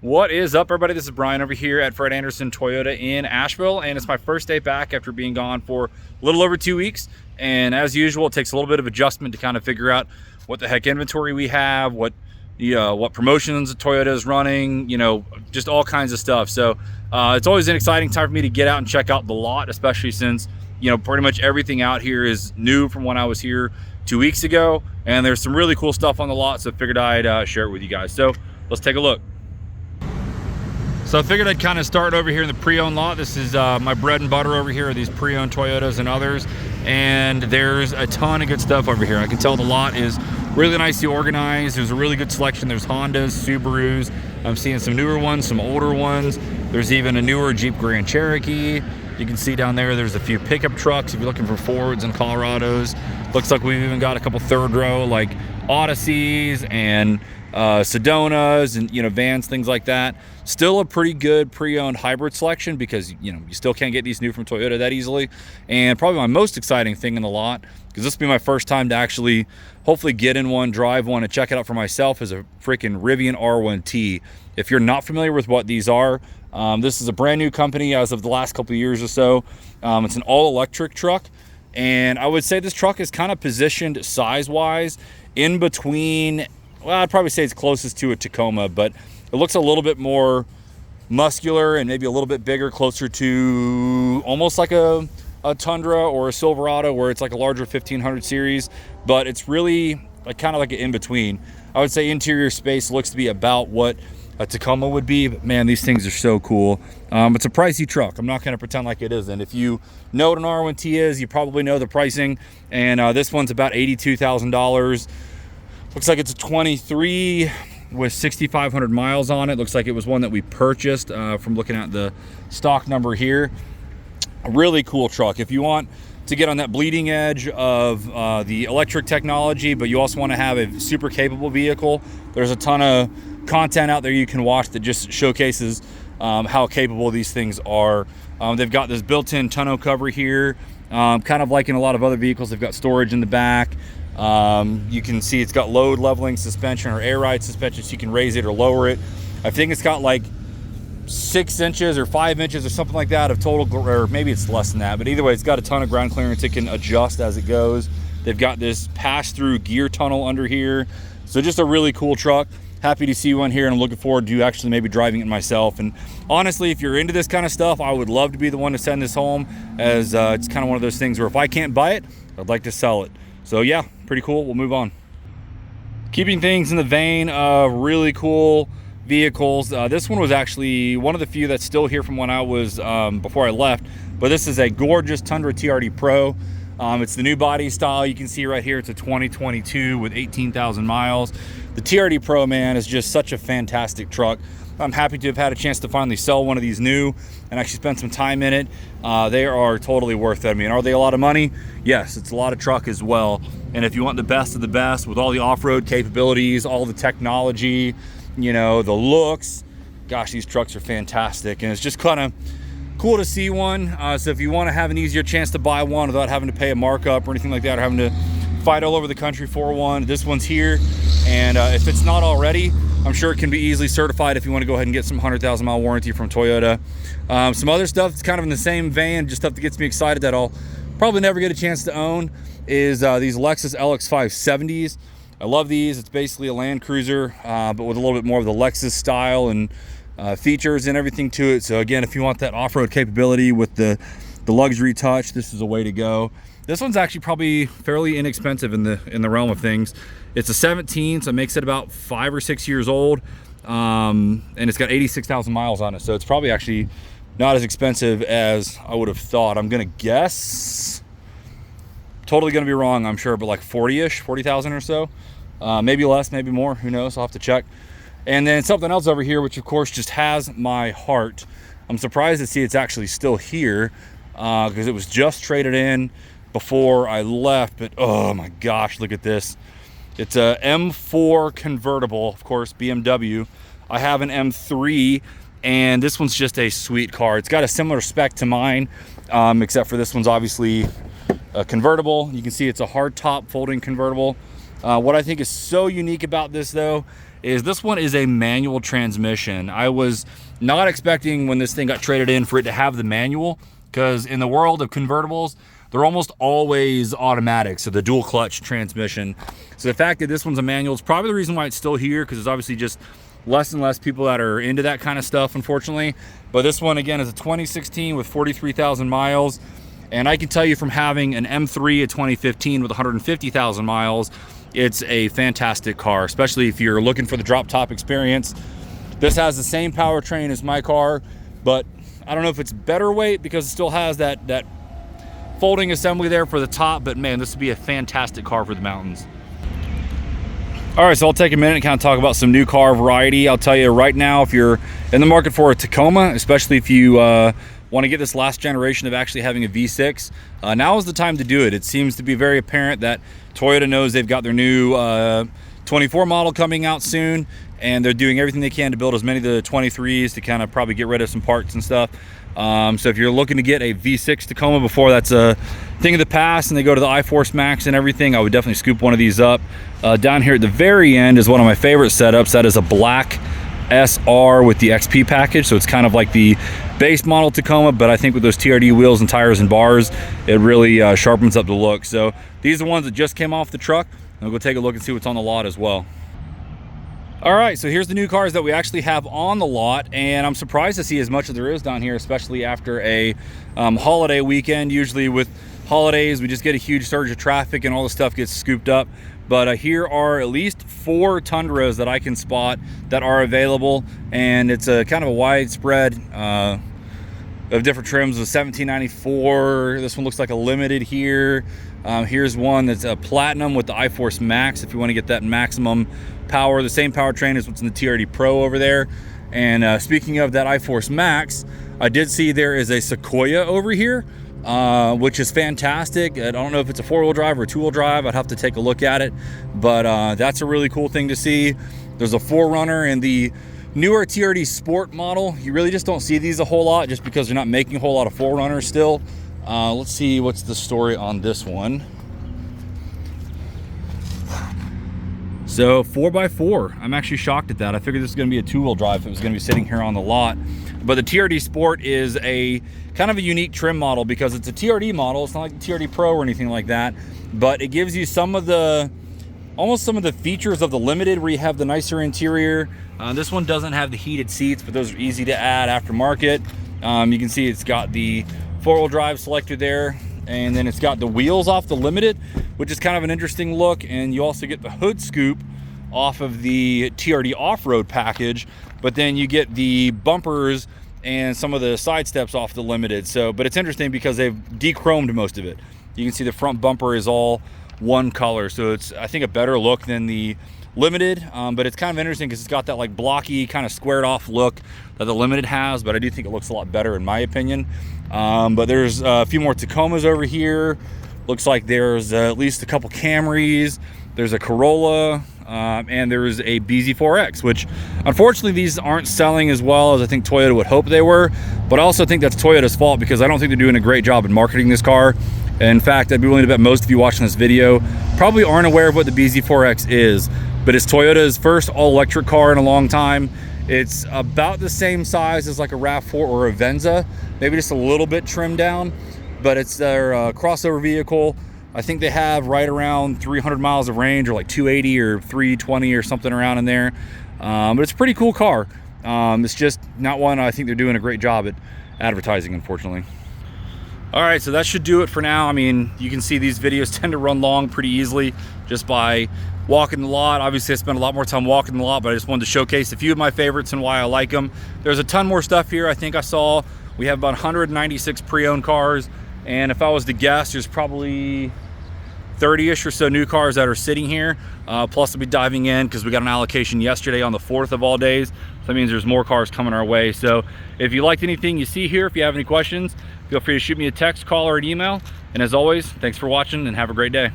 What is up, everybody? This is Brian over here at Fred Anderson Toyota in Asheville, and it's my first day back after being gone for a little over 2 weeks. And as usual, it takes a little bit of adjustment to kind of figure out what the heck inventory we have, what promotions Toyota is running, just all kinds of stuff. So it's always an exciting time for me to get out and check out the lot, especially since pretty much everything out here is new from when I was here 2 weeks ago, and there's some really cool stuff on the lot. So I figured I'd share it with you guys. So let's take a look. So I figured I'd kind of start over here in the pre-owned lot. This is my bread and butter over here, are these pre-owned Toyotas and others. And there's a ton of good stuff over here. I can tell the lot is really nicely organized. There's a really good selection. There's Hondas, Subarus. I'm seeing some newer ones, some older ones. There's even a newer Jeep Grand Cherokee. You can see down there, there's a few pickup trucks if you're looking for Fords and Colorados. Looks like we've even got a couple third row like Odysseys and Sedonas and vans, things like that. Still a pretty good pre-owned hybrid selection because you still can't get these new from Toyota that easily. And probably my most exciting thing in the lot, because this will be my first time to actually hopefully get in one, drive one, and check it out for myself, is a freaking Rivian R1T. If you're not familiar with what these are, this is a brand new company as of the last couple of years or so. It's an all-electric truck, and I would say this truck is kind of positioned size-wise in between. Well, I'd probably say it's closest to a Tacoma, but it looks a little bit more muscular and maybe a little bit bigger, closer to almost like a Tundra or a Silverado, where it's like a larger 1500 series, but it's really kind of like an in-between. I would say interior space looks to be about what a Tacoma would be, but man, these things are so cool. It's a pricey truck. I'm not going to pretend like it isn't. If you know what an R1T is, you probably know the pricing, and this one's about $82,000. Looks like it's a 23 with 6,500 miles on it. Looks like it was one that we purchased from looking at the stock number here. A really cool truck. If you want to get on that bleeding edge of the electric technology, but you also want to have a super capable vehicle, there's a ton of content out there you can watch that just showcases how capable these things are. They've got this built-in tonneau cover here, kind of like in a lot of other vehicles. They've got storage in the back. You can see it's got load leveling suspension or air ride suspension, so you can raise it or lower it. I think it's got like 6 inches or 5 inches or something like that of total, or maybe it's less than that, but either way, it's got a ton of ground clearance. It can adjust as it goes. They've got this pass-through gear tunnel under here. So just a really cool truck. Happy to see one here, and I'm looking forward to actually maybe driving it myself. And honestly, if you're into this kind of stuff, I would love to be the one to send this home, as it's kind of one of those things where if I can't buy it, I'd like to sell it. So yeah, pretty cool. We'll move on. Keeping things in the vein of really cool vehicles, this one was actually one of the few that's still here from when I was before I left, but this is a gorgeous Tundra TRD Pro. It's the new body style. You can see right here, it's a 2022 with 18,000 miles. The TRD Pro, man, is just such a fantastic truck. I'm happy to have had a chance to finally sell one of these new and actually spend some time in it. They are totally worth it. I mean, are they a lot of money? Yes, it's a lot of truck as well. And if you want the best of the best with all the off-road capabilities, all the technology, the looks, gosh, these trucks are fantastic. And it's just kind of cool to see one. So if you want to have an easier chance to buy one without having to pay a markup or anything like that, or having to fight all over the country for one, this one's here. And if it's not already, I'm sure it can be easily certified if you want to go ahead and get some 100,000 mile warranty from Toyota. Some other stuff that's kind of in the same vein, just stuff that gets me excited that I'll probably never get a chance to own, is these Lexus LX570s. I love these. It's basically a Land Cruiser, but with a little bit more of the Lexus style and features and everything to it. So again, if you want that off-road capability with the luxury touch, this is a way to go. This one's actually probably fairly inexpensive in the realm of things. It's a 17, so it makes it about 5 or 6 years old, and it's got 86,000 miles on it. So it's probably actually not as expensive as I would have thought. I'm gonna guess, totally gonna be wrong, I'm sure, but like 40,000 or so, maybe less, maybe more. Who knows? I'll have to check. And then something else over here, which of course just has my heart. I'm surprised to see it's actually still here, because it was just traded in before I left. But oh my gosh, look at this. It's a M4 convertible, of course, BMW. I have an M3, and this one's just a sweet car. It's got a similar spec to mine, except for this one's obviously a convertible. You can see it's a hard top folding convertible. What I think is so unique about this, though, is this one is a manual transmission. I was not expecting when this thing got traded in for it to have the manual, because in the world of convertibles, they're almost always automatic, so the dual clutch transmission. So the fact that this one's a manual is probably the reason why it's still here, because there's obviously just less and less people that are into that kind of stuff, unfortunately. But this one, again, is a 2016 with 43,000 miles. And I can tell you from having an M3 a 2015 with 150,000 miles, it's a fantastic car, especially if you're looking for the drop top experience. This has the same powertrain as my car, but I don't know if it's better weight because it still has that folding assembly there for the top, but man, this would be a fantastic car for the mountains. All right, so I'll take a minute and kind of talk about some new car variety. I'll tell you right now, if you're in the market for a Tacoma, especially if you want to get this last generation of actually having a V6, now is the time to do it. It seems to be very apparent that Toyota knows they've got their new 24 model coming out soon, and they're doing everything they can to build as many of the 23s to kind of probably get rid of some parts and stuff. So if you're looking to get a V6 Tacoma before that's a thing of the past and they go to the iForce Max and everything, I would definitely scoop one of these up. Down here at the very end is one of my favorite setups. That is a black SR with the XP package. So it's kind of like the base model Tacoma, but I think with those TRD wheels and tires and bars, it really sharpens up the look. So these are the ones that just came off the truck. And we'll go take a look and see what's on the lot as well. All right, so here's the new cars that we actually have on the lot, and I'm surprised to see as much as there is down here, especially after a holiday weekend. Usually with holidays, we just get a huge surge of traffic and all the stuff gets scooped up. But here are at least 4 Tundras that I can spot that are available, and it's a kind of a widespread of different trims. The 1794, this one looks like a limited here. Here's one that's a platinum with the iForce Max if you want to get that maximum power. The same powertrain as what's in the TRD Pro over there. And speaking of that iForce Max, I did see there is a Sequoia over here, which is fantastic. I don't know if it's a 4-wheel drive or a 2-wheel drive. I'd have to take a look at it, but that's a really cool thing to see. There's a 4Runner and the newer TRD Sport model. You really just don't see these a whole lot just because they're not making a whole lot of 4Runners still. Let's see what's the story on this one. So 4x4, I'm actually shocked at that. I figured this was gonna be a 2-wheel drive if it was gonna be sitting here on the lot. But the TRD Sport is a kind of a unique trim model because it's a TRD model. It's not like the TRD Pro or anything like that, but it gives you some of the, almost some of the features of the Limited where you have the nicer interior. This one doesn't have the heated seats, but those are easy to add aftermarket. You can see it's got the 4-wheel drive selector there, and then it's got the wheels off the Limited, which is kind of an interesting look. And you also get the hood scoop off of the TRD off-road package, but then you get the bumpers and some of the side steps off the Limited. So, but it's interesting because they've de-chromed most of it. You can see the front bumper is all one color, so it's, I think, a better look than the Limited, but it's kind of interesting because it's got that like blocky kind of squared off look that the Limited has, but I do think it looks a lot better in my opinion. But there's a few more Tacomas over here. Looks like there's at least a couple Camrys. There's a Corolla, and there's a BZ4X, which unfortunately these aren't selling as well as I think Toyota would hope they were. But I also think that's Toyota's fault because I don't think they're doing a great job in marketing this car. In fact, I'd be willing to bet most of you watching this video probably aren't aware of what the BZ4X is, but it's Toyota's first all-electric car in a long time. It's about the same size as like a RAV4 or a Venza, maybe just a little bit trimmed down, but it's their crossover vehicle. I think they have right around 300 miles of range, or like 280 or 320 or something around in there. But it's a pretty cool car. It's just not one I think they're doing a great job at advertising, unfortunately. All right, so that should do it for now. I mean, you can see these videos tend to run long pretty easily just by walking the lot. Obviously, I spent a lot more time walking the lot, but I just wanted to showcase a few of my favorites and why I like them. There's a ton more stuff here. I think I saw we have about 196 pre-owned cars, and if I was to guess, there's probably 30-ish or so new cars that are sitting here. Plus, I'll be diving in because we got an allocation yesterday on the 4th of all days. So that means there's more cars coming our way. So if you liked anything you see here, if you have any questions, feel free to shoot me a text, call, or an email. And as always, thanks for watching and have a great day.